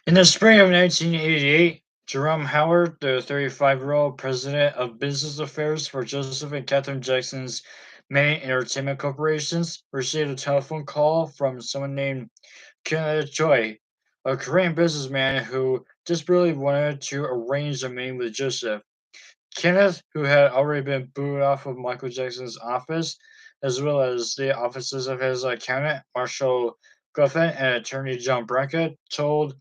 In the spring of 1988, Jerome Howard, the 35-year-old president of business affairs for Joseph and Catherine Jackson's main entertainment corporations, received a telephone call from someone named Kenneth Choi, a Korean businessman who desperately wanted to arrange a meeting with Joseph. Kenneth, who had already been booed off of Michael Jackson's office, as well as the offices of his accountant, Marshall Guffin, and attorney John Branca, told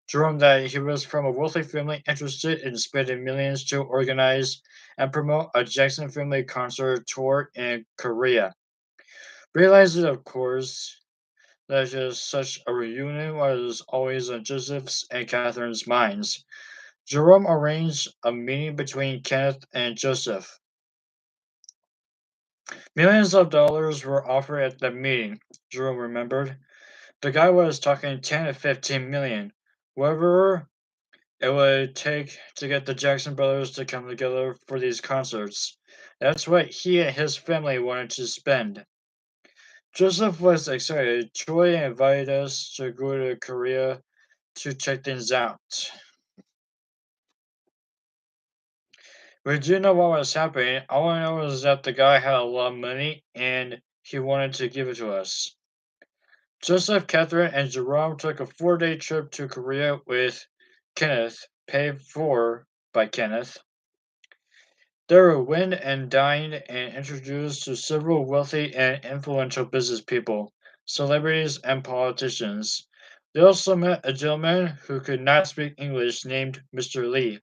Jerome that he was from a wealthy family interested in spending millions to organize and promote a Jackson family concert tour in Korea. Realizing, of course, that just such a reunion was always on Joseph's and Catherine's minds. Jerome arranged a meeting between Kenneth and Joseph. Millions of dollars were offered at the meeting, Jerome remembered. The guy was talking 10 to 15 million. Whatever it would take to get the Jackson brothers to come together for these concerts. That's what he and his family wanted to spend. Joseph was excited. Troy invited us to go to Korea to check things out. We didn't know what was happening. All I know is that the guy had a lot of money and he wanted to give it to us. Joseph, Catherine, and Jerome took a 4-day trip to Korea with Kenneth, paid for by Kenneth. They were wined and dined and introduced to several wealthy and influential business people, celebrities, and politicians. They also met a gentleman who could not speak English named Mr. Lee,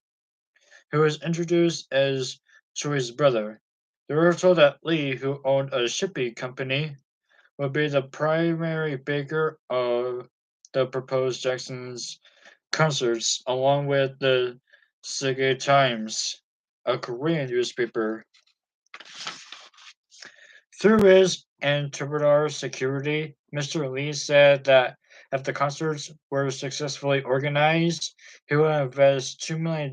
who was introduced as Choi's brother. They were told that Lee, who owned a shipping company, would be the primary baker of the proposed Jackson's concerts, along with the Seagate Times, a Korean newspaper. Through his interpreter security, Mr. Lee said that if the concerts were successfully organized, he would invest $2 million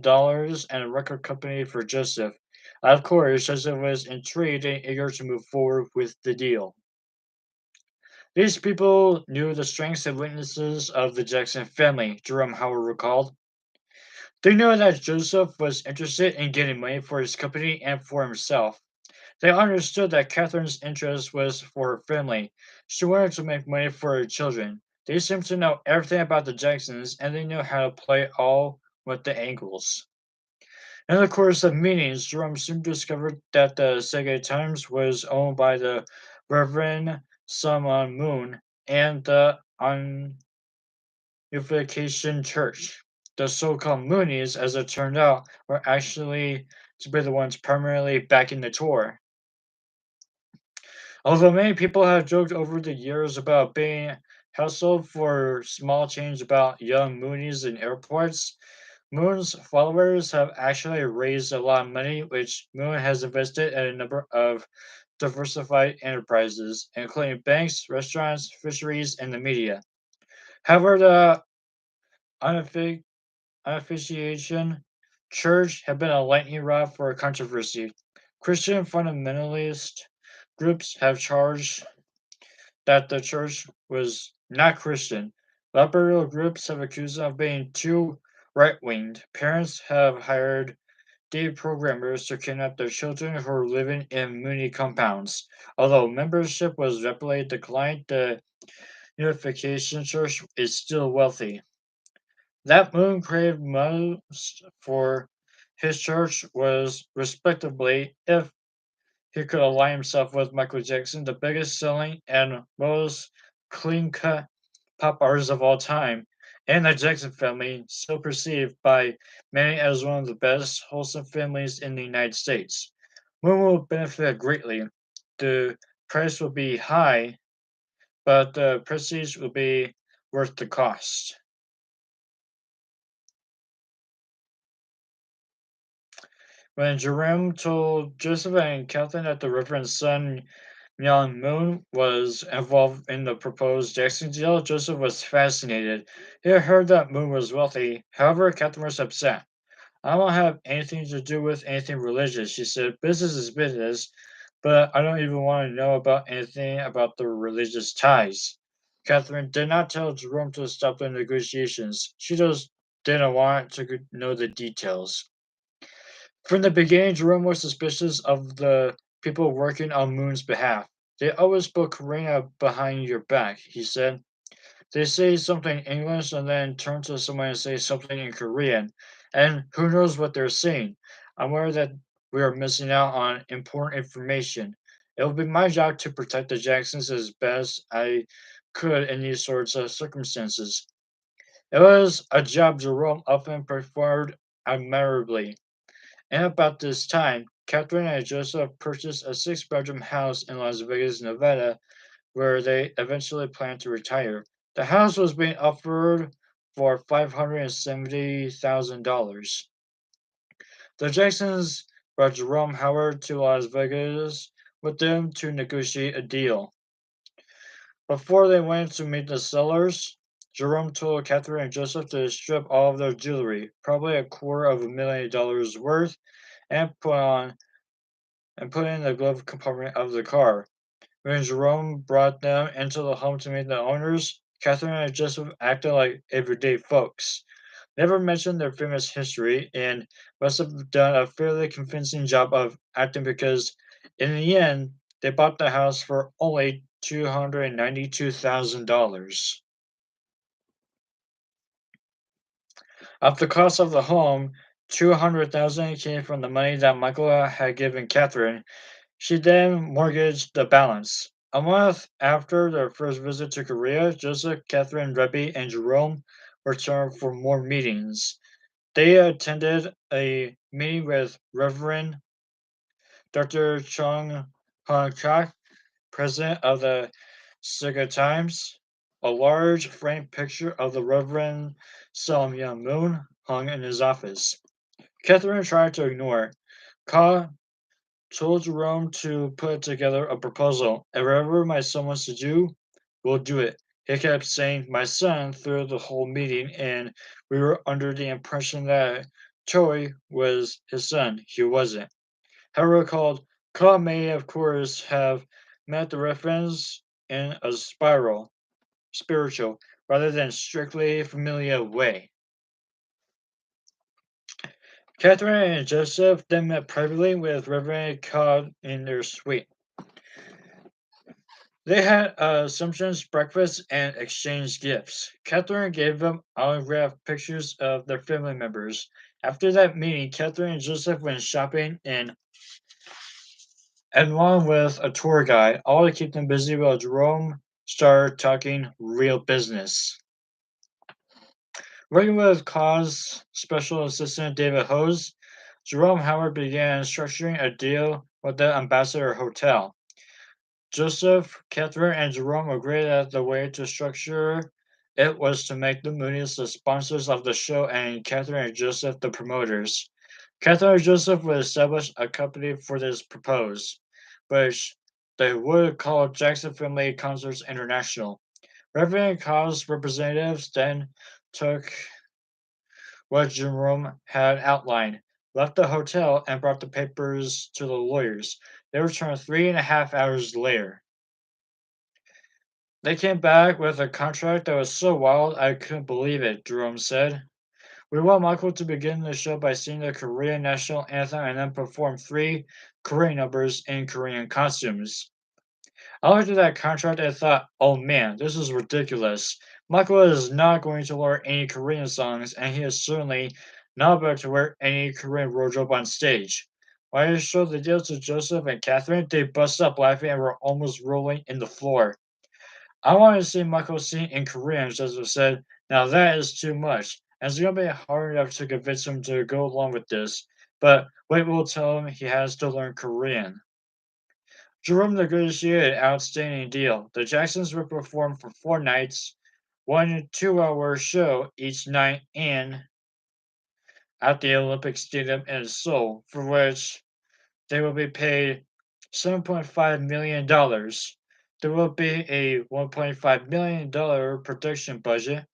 in a record company for Joseph. Of course, Joseph was intrigued and eager to move forward with the deal. These people knew the strengths and weaknesses of the Jackson family, Jerome Howard recalled. They knew that Joseph was interested in getting money for his company and for himself. They understood that Catherine's interest was for her family. She wanted to make money for her children. They seemed to know everything about the Jacksons, and they knew how to play all with the angles. In the course of meetings, Jerome soon discovered that the Sega Times was owned by the Reverend Simon Moon and the Unification Church. The so-called Moonies, as it turned out, were actually to be the ones primarily backing the tour. Although many people have joked over the years about being hassled for small change about young Moonies in airports, Moon's followers have actually raised a lot of money, which Moon has invested in a number of diversified enterprises, including banks, restaurants, fisheries, and the media. However, the unoffi- unofficiation church have been a lightning rod for controversy. Christian fundamentalist groups have charged that the church was not Christian. Liberal groups have accused them of being too right winged. Parents have hired deprogrammers to kidnap their children who are living in Mooney compounds. Although membership was rapidly declined, the Unification Church is still wealthy. That Moon craved most for his church was, respectably, if he could align himself with Michael Jackson, the biggest selling and most clean cut pop artist of all time, and the Jackson family, still perceived by many as one of the best wholesome families in the United States. Moon will benefit greatly. The price will be high, but the prestige will be worth the cost. When Jerome told Joseph and Catherine that the Reverend's son Young Moon was involved in the proposed Jackson deal, Joseph was fascinated. He had heard that Moon was wealthy. However, Catherine was upset. I don't have anything to do with anything religious, she said. Business is business, but I don't even want to know about anything about the religious ties. Catherine did not tell Jerome to stop the negotiations. She just didn't want to know the details. From the beginning, Jerome was suspicious of the people working on Moon's behalf. They always spoke Korean behind your back, he said. They say something in English and then turn to someone and say something in Korean. And who knows what they're saying? I'm worried that we are missing out on important information. It will be my job to protect the Jacksons as best I could in these sorts of circumstances. It was a job Jerome often performed admirably. And about this time, Catherine and Joseph purchased a six-bedroom house in Las Vegas, Nevada, where they eventually planned to retire. The house was being offered for $570,000. The Jacksons brought Jerome Howard to Las Vegas with them to negotiate a deal. Before they went to meet the sellers, Jerome told Catherine and Joseph to strip all of their jewelry, probably $250,000 worth, and put in the glove compartment of the car. When Jerome brought them into the home to meet the owners, Catherine and Joseph acted like everyday folks. Never mentioned their famous history and must have done a fairly convincing job of acting because, in the end, they bought the house for only $292,000. Of the cost of the home, $200,000 came from the money that Michael had given Catherine. She then mortgaged the balance. A month after their first visit to Korea, Joseph, Catherine, Rebbe, and Jerome returned for more meetings. They attended a meeting with Reverend Dr. Chung Hong Chak, president of the Siga Times. A large framed picture of the Reverend Sam Young Moon hung in his office. Catherine tried to ignore it. Ka told Jerome to put together a proposal, and whatever my son wants to do, we'll do it. He kept saying my son through the whole meeting, and we were under the impression that Choi was his son. He wasn't. However, called Ka may, of course, have met the reference in a spiritual, rather than strictly familiar way. Catherine and Joseph then met privately with Reverend Ka in their suite. They had Assumption's breakfast and exchanged gifts. Catherine gave them autographed pictures of their family members. After that meeting, Catherine and Joseph went shopping and along with a tour guide, all to keep them busy while Jerome started talking real business. Working with Cause Special Assistant David Hose, Jerome Howard began structuring a deal with the Ambassador Hotel. Joseph, Catherine, and Jerome agreed that the way to structure it was to make the Moonies the sponsors of the show and Catherine and Joseph the promoters. Catherine and Joseph would establish a company for this purpose, which they would call Jackson Family Concerts International. Reverend Cause representatives then took what Jerome had outlined, left the hotel, and brought the papers to the lawyers. They returned 3.5 hours later. They came back with a contract that was so wild I couldn't believe it, Jerome said. We want Michael to begin the show by singing the Korean national anthem and then perform three Korean numbers in Korean costumes. I looked at that contract and thought, oh man, this is ridiculous. Michael is not going to learn any Korean songs, and he is certainly not about to wear any Korean wardrobe on stage. When I showed the deal to Joseph and Catherine, they busted up laughing and were almost rolling in the floor. I want to see Michael sing in Korean, Joseph said. Now that is too much. And it's going to be hard enough to convince him to go along with this. But wait, we'll tell him he has to learn Korean. Jerome negotiated an outstanding deal. The Jacksons would perform for 4 nights, 1 2-hour show each night in at the Olympic Stadium in Seoul, for which they will be paid $7.5 million. There will be a $1.5 million production budget.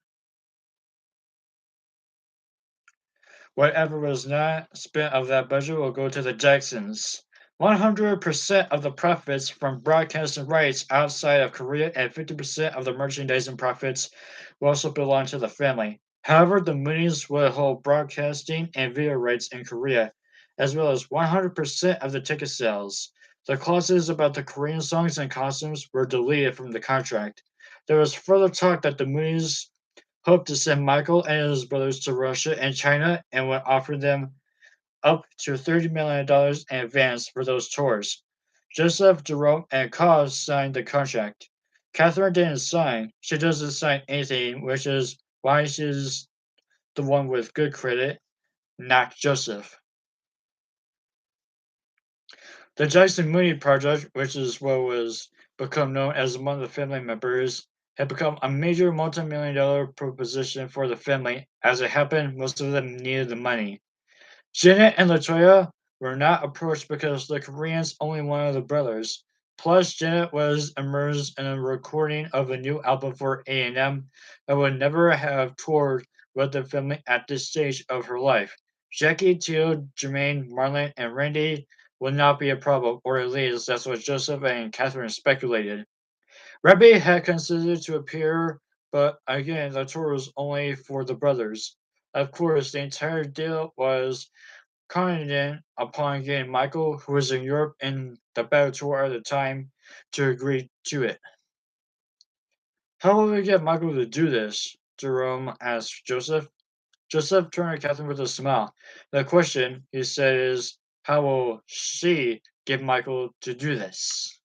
Whatever was not spent of that budget will go to the Jacksons. 100% of the profits from broadcasting rights outside of Korea and 50% of the merchandising profits will also belong to the family. However, the Moonies will hold broadcasting and video rights in Korea, as well as 100% of the ticket sales. The clauses about the Korean songs and costumes were deleted from the contract. There was further talk that the Moonies hoped to send Michael and his brothers to Russia and China and would offer them up to $30 million in advance for those tours. Joseph, Jerome, and Cos signed the contract. Catherine didn't sign. She doesn't sign anything, which is why she's the one with good credit, not Joseph. The Jackson Mooney Project, which is what was become known as among the family members, had become a major multi-million-dollar proposition for the family. As it happened, most of them needed the money. Janet and Latoya were not approached because the Koreans only wanted the brothers. Plus, Janet was immersed in a recording of a new album for A&M and would never have toured with the family at this stage of her life. Jackie, Teal, Jermaine, Marlon, and Randy would not be a problem, or at least that's what Joseph and Catherine speculated. Rebbe had considered to appear, but again, the tour was only for the brothers. Of course, the entire deal was contingent upon getting Michael, who was in Europe in the battle tour at the time, to agree to it. How will we get Michael to do this? Jerome asked Joseph. Joseph turned to Catherine with a smile. The question, he said, is how will she get Michael to do this?